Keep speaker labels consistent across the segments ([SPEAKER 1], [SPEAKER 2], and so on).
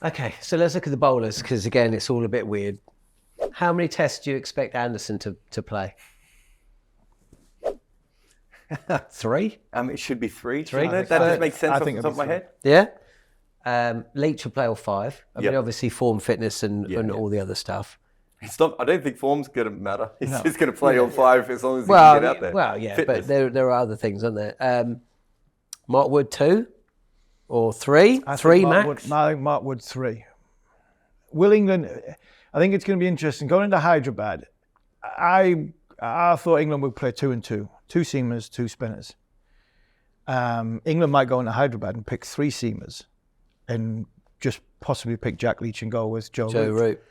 [SPEAKER 1] Okay, so let's look at the bowlers, because again, it's all a bit weird. How many tests do you expect Anderson to play? 3?
[SPEAKER 2] It should be 3.
[SPEAKER 1] Three?
[SPEAKER 2] That just makes sense off the top of my head.
[SPEAKER 1] Yeah. Leach will play all 5. I mean,
[SPEAKER 2] Yep.
[SPEAKER 1] obviously form, fitness, and all the other stuff.
[SPEAKER 2] It's not. I don't think form's going to matter. He's just going to play all 5 as long as he can get out there.
[SPEAKER 1] Well, yeah,
[SPEAKER 2] Fitness.
[SPEAKER 1] but there are other things, aren't there? Mark Wood 2 or 3? 3 max?
[SPEAKER 3] I think Mark Wood 3. Will England? I think it's going to be interesting going into Hyderabad. I thought England would play 2 and 2, 2 seamers, 2 spinners. England might go into Hyderabad and pick 3 seamers, and just possibly pick Jack Leach and go with Joe Root.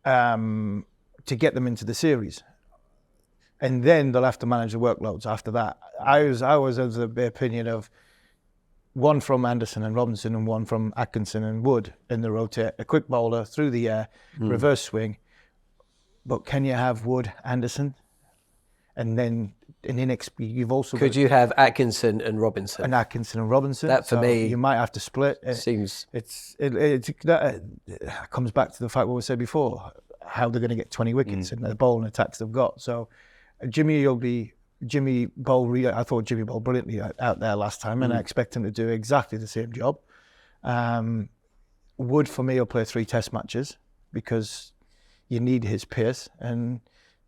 [SPEAKER 3] To get them into the series, and then they'll have to manage the workloads after that. I was of the opinion of 1 from Anderson and Robinson and 1 from Atkinson and Wood in the rotate, a quick bowler through the air, reverse swing. But can you have Wood, Anderson, and then you've also
[SPEAKER 1] could you have Atkinson and Robinson?
[SPEAKER 3] And Atkinson and Robinson.
[SPEAKER 1] That for me,
[SPEAKER 3] you might have to split. That comes back to the fact what we said before, how they're going to get 20 wickets and the bowling attacks they've got. So Jimmy bowled. I thought Jimmy bowled brilliantly out there last time, and I expect him to do exactly the same job. Wood for me will play 3 test matches because you need his pace, and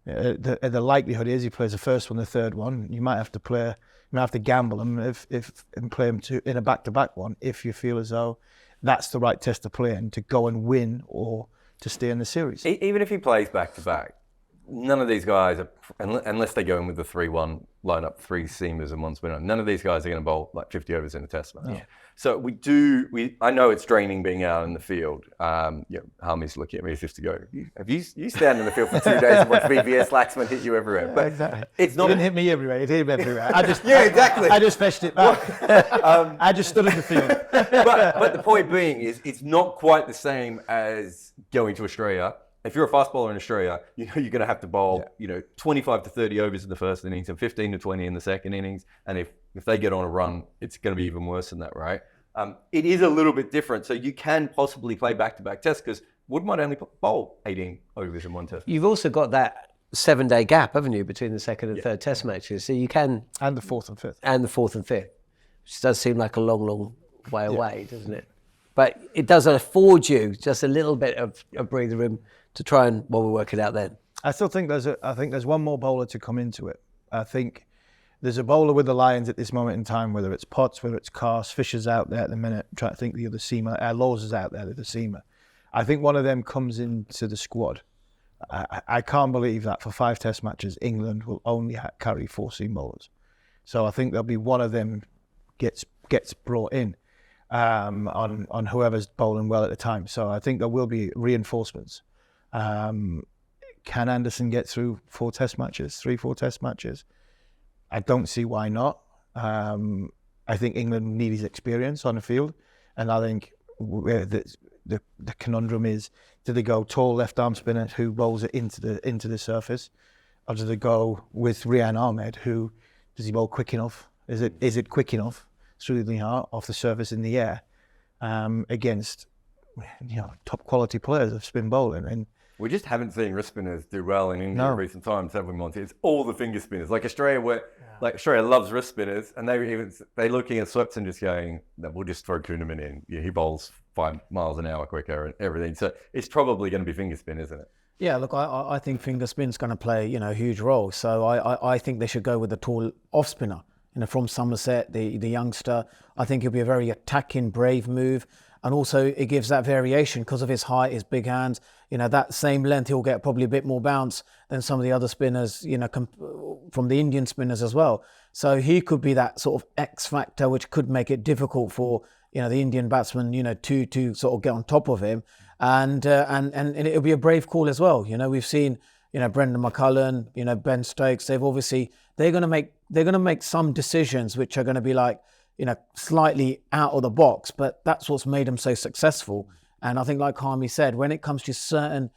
[SPEAKER 3] the likelihood is he plays the first one, the third one. You might have to gamble him and play him in a back-to-back one if you feel as though that's the right test to play in to go and win or to stay in the series.
[SPEAKER 2] Even if he plays back-to-back, none of these guys, unless they go in with the 3-1 lineup, 3 seamers and 1 spinner, none of these guys are going to bowl like 50 overs in a test match. Yeah. So I know it's draining being out in the field. Harmy's looking at me as if to go, you stand in the field for 2 days and watch VVS Laxman hit you everywhere. But
[SPEAKER 3] exactly.
[SPEAKER 2] It's not.
[SPEAKER 3] He didn't hit me everywhere, it hit him everywhere.
[SPEAKER 2] Exactly.
[SPEAKER 3] I just fetched it back. I just stood in the field.
[SPEAKER 2] But the point being is it's not quite the same as going to Australia. If you're a fast bowler in Australia, you know you're going to have to bowl, 25 to 30 overs in the first innings and 15 to 20 in the second innings. And if they get on a run, it's going to be even worse than that, right? It is a little bit different. So you can possibly play back-to-back tests because Wood might only bowl 18 overs in one test.
[SPEAKER 1] You've also got that 7-day gap, haven't you, between the second and third test matches? So you can...
[SPEAKER 3] And the 4th and 5th.
[SPEAKER 1] And the 4th and 5th, which does seem like a long, long way away, doesn't it? But it does afford you just a little bit of breathing room to try and, we work it out then.
[SPEAKER 3] I still think there's one more bowler to come into it. I think there's a bowler with the Lions at this moment in time, whether it's Potts, whether it's Carse, Fisher's out there at the minute. I'm trying to think the other seamer. Laws is out there, the seamer. I think one of them comes into the squad. I can't believe that for 5 test matches, England will only carry 4 seam bowlers. So I think there'll be one of them gets brought in on whoever's bowling well at the time. So I think there will be reinforcements. Can Anderson get through 4 test matches, 3-4 test matches? I don't see why not. I think England need his experience on the field, and I think the conundrum is: do they go tall left arm spinner who rolls it into the surface, or do they go with Rian Ahmed who does he bowl quick enough? Is it quick enough through the heart off the surface in the air against top quality players of spin bowling? And
[SPEAKER 2] we just haven't seen wrist spinners do well in India in recent times, have we, Monty? It's all the finger spinners. Like Australia, Australia loves wrist spinners, and they're looking at Sweps and just going, no, we'll just throw Kuhneman in. Yeah, he bowls 5 miles an hour quicker and everything. So it's probably going to be finger spin, isn't it?
[SPEAKER 4] Yeah, look, I think finger spin's going to play a huge role. So I think they should go with the tall off spinner. From Somerset, the youngster. I think it'll be a very attacking, brave move. And also it gives that variation because of his height, his big hands. That same length, he'll get probably a bit more bounce than some of the other spinners, from the Indian spinners as well. So he could be that sort of X factor, which could make it difficult for, the Indian batsman, to sort of get on top of him. And it'll be a brave call as well. We've seen, Brendan McCullum, Ben Stokes. They're going to make some decisions which are going to be like, slightly out of the box, but that's what's made them so successful. And I think, like Harmy said, when it comes to certain,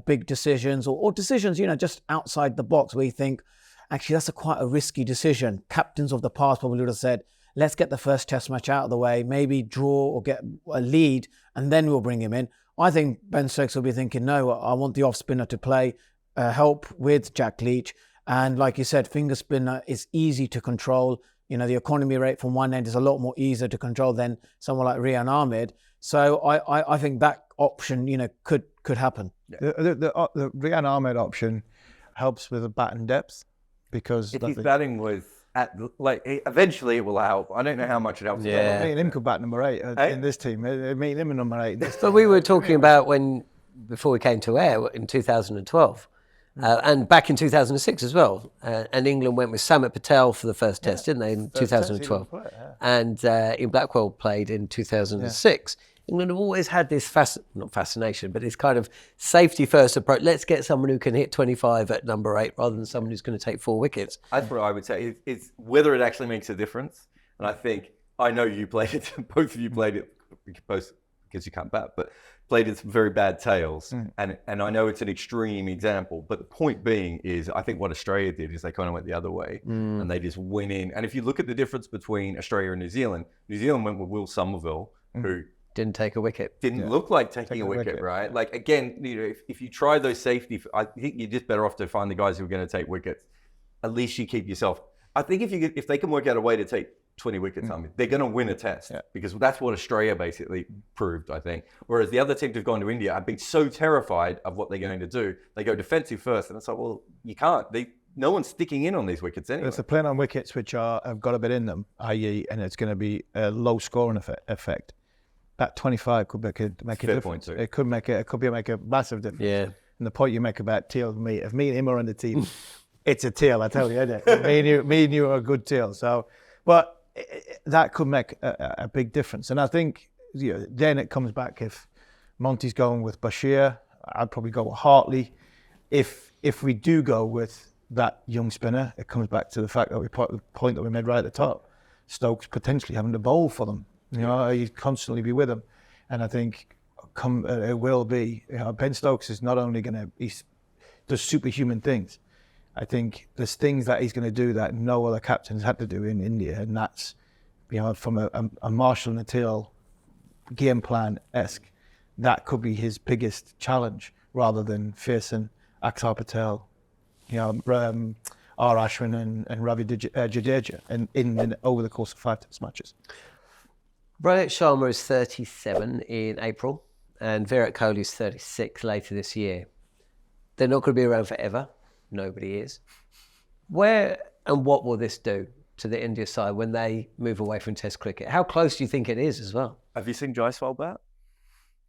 [SPEAKER 4] big decisions or decisions, just outside the box where you think, actually, that's quite a risky decision. Captains of the past probably would have said, let's get the first test match out of the way, maybe draw or get a lead, and then we'll bring him in. I think Ben Stokes will be thinking, no, I want the off spinner to play, help with Jack Leach. And like you said, finger spinner is easy to control. You know, the economy rate from one end is a lot more easier to control than someone like Rian Ahmed. So I think that option, you know, could happen.
[SPEAKER 3] The Rian Ahmed option helps with the batting depth, because
[SPEAKER 2] if his batting was eventually it will help. I don't know how much it helps.
[SPEAKER 1] Yeah.
[SPEAKER 3] me and him could bat number 8 in this team. Me and him are number 8.
[SPEAKER 1] But we were talking about before we came to air in 2012. And back in 2006 as well. And England went with Samit Patel for the first test, didn't they, in 2012? And Ian Blackwell played in 2006. England have always had this, not fascination, but this kind of safety first approach. Let's get someone who can hit 25 at number 8 rather than someone who's going to take 4 wickets.
[SPEAKER 2] That's what I would say. It's whether it actually makes a difference. And I know you played it, both of you played it, both because you can't bat, but played in some very bad tails. And I know it's an extreme example, but the point being is I think what Australia did is they kind of went the other way and they just went in. And if you look at the difference between Australia and New Zealand went with Will Somerville, who
[SPEAKER 1] didn't take a wicket.
[SPEAKER 2] Didn't look like taking a wicket, right? Like, again, you know, if you try those safety, I think you're just better off to find the guys who are going to take wickets. At least you keep yourself. I think if they can work out a way to take 20 wickets, they're going to win a test because that's what Australia basically proved, I think. Whereas the other teams who've gone to India have been so terrified of what they're going to do. They go defensive first, and it's like, well, you can't. No one's sticking in on these wickets anyway.
[SPEAKER 3] If they're playing on wickets which have got a bit in them, i.e., and it's going to be a low scoring effect, that 25 could make a difference. It could make a massive difference.
[SPEAKER 1] Yeah.
[SPEAKER 3] And the point you make about Teal, if me and him are on the team, it's a Teal, I tell you, isn't it? me and you are a good Teal. So, but that could make a big difference. And I think then it comes back, if Monty's going with Bashir, I'd probably go with Hartley. If we do go with that young spinner, it comes back to the fact that the point that we made right at the top, Stokes potentially having to bowl for them. You know, he'd constantly be with them. And I think it will be, Ben Stokes is not only he does superhuman things. I think there's things that he's going to do that no other captains had to do in India. And that's, from a Marshall and a Teal game plan-esque, that could be his biggest challenge rather than facing Axar Patel, R. Ashwin and Ravi Jadeja and over the course of 5 test matches.
[SPEAKER 1] Rohit Sharma is 37 in April and Virat Kohli is 36 later this year. They're not going to be around forever. Nobody is. Where and what will this do to the India side when they move away from Test cricket? How close do you think it is as well?
[SPEAKER 2] Have you seen Jaiswal bat?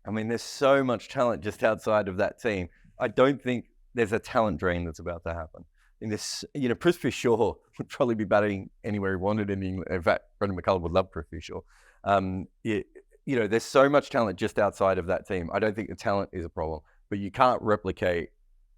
[SPEAKER 2] I mean, there's so much talent just outside of that team. I don't think there's a talent drain that's about to happen. In this, Prithvi Shaw would probably be batting anywhere he wanted in England. In fact, Brendan McCullum would love Prithvi Shaw. There's so much talent just outside of that team. I don't think the talent is a problem, but you can't replicate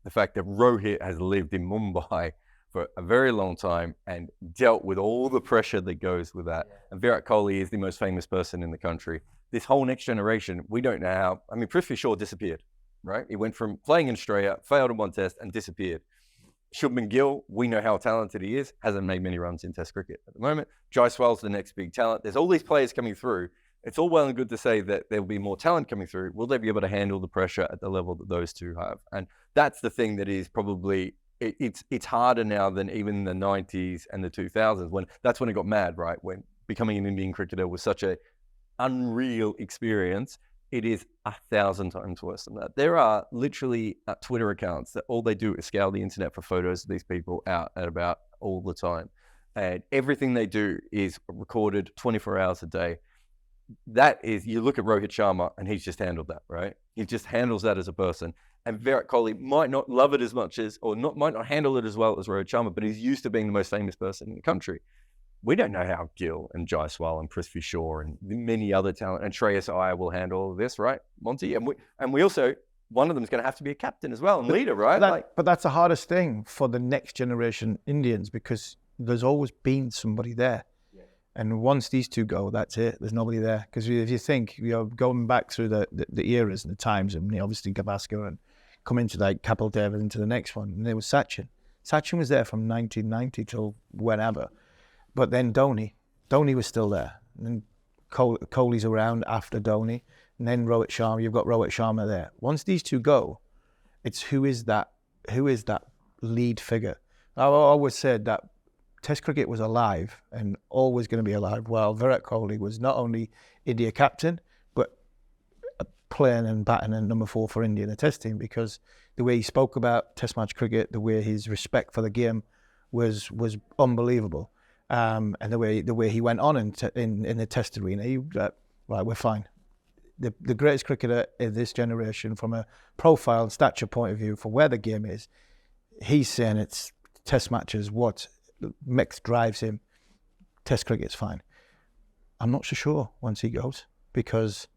[SPEAKER 2] the fact that Rohit has lived in Mumbai for a very long time and dealt with all the pressure that goes with that. And Virat Kohli is the most famous person in the country. This whole next generation, we don't know how. I mean, Prithvi Shaw disappeared, right? He went from playing in Australia, failed in one test, and disappeared. Shubman Gill, we know how talented he is, hasn't made many runs in Test cricket at the moment. Jaiswal's the next big talent. There's all these players coming through. It's all well and good to say that there'll be more talent coming through. Will they be able to handle the pressure at the level that those two have? And that's the thing that is probably, it's harder now than even the 90s and the 2000s. That's when it got mad, right? When becoming an Indian cricketer was such an unreal experience. It is 1,000 times worse than that. There are literally Twitter accounts that all they do is scour the internet for photos of these people out and about all the time. And everything they do is recorded 24 hours a day. That is, you look at Rohit Sharma and he's just handled that, right? He just handles that as a person. And Virat Kohli might not love it as much as, might not handle it as well as Rohit Sharma, but he's used to being the most famous person in the country. We don't know how Gill and Jaiswal and Prithvi Shaw and many other talent and Shreyas Iyer will handle all of this, right, Monty? And we also, one of them is going to have to be a captain as well and leader, right?
[SPEAKER 3] But that's the hardest thing for the next generation Indians because there's always been somebody there. Yeah. And once these two go, that's it. There's nobody there. Because if you think, going back through the eras and the times, and obviously Gavaskar and come into like Kapil Dev and into the next one, and there was Sachin. Sachin was there from 1990 till whenever. But then Dhoni, Dhoni was still there. And Kohli's around after Dhoni. And then Rohit Sharma, you've got Rohit Sharma there. Once these two go, it's who is that lead figure? I always said that Test cricket was alive and always going to be alive, while Virat Kohli was not only India captain, but playing and batting and number 4 for India in the Test team, because the way he spoke about Test match cricket, the way his respect for the game was unbelievable, and the way he went on in the Test arena, right, we're fine. The greatest cricketer in this generation, from a profile and stature point of view, for where the game is, he's saying it's Test matches what drives him. Test cricket's fine. I'm not so sure once he goes, because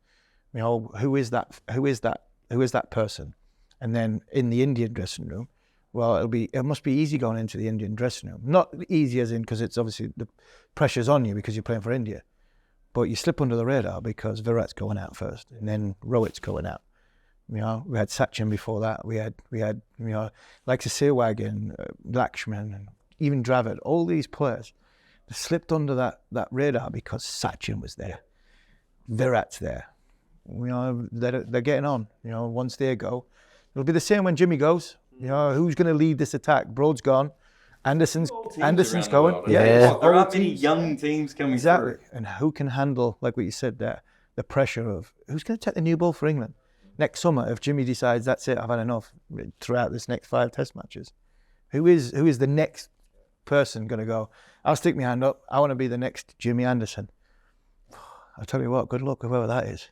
[SPEAKER 3] who is that person? And then in the Indian dressing room, well, it must be easy going into the Indian dressing room. Not easy as in because it's obviously the pressure's on you because you're playing for India, but you slip under the radar because Virat's going out first, and then Rohit's going out. We had Sachin before that. We had like Sehwag and Lakshman and even Dravid. All these players, they slipped under that radar because Sachin was there, Virat's there. They're getting on. Once they go, it'll be the same when Jimmy goes. Who's going to lead this attack? Broad's gone. Anderson's going.
[SPEAKER 2] There aren't many young teams coming through.
[SPEAKER 3] And who can handle, like what you said there, the pressure of who's going to take the new ball for England next summer if Jimmy decides that's it, I've had enough throughout this next 5 Test matches? Who is the next person going to go, I'll stick my hand up, I want to be the next Jimmy Anderson? I'll tell you what, good luck with whoever that is.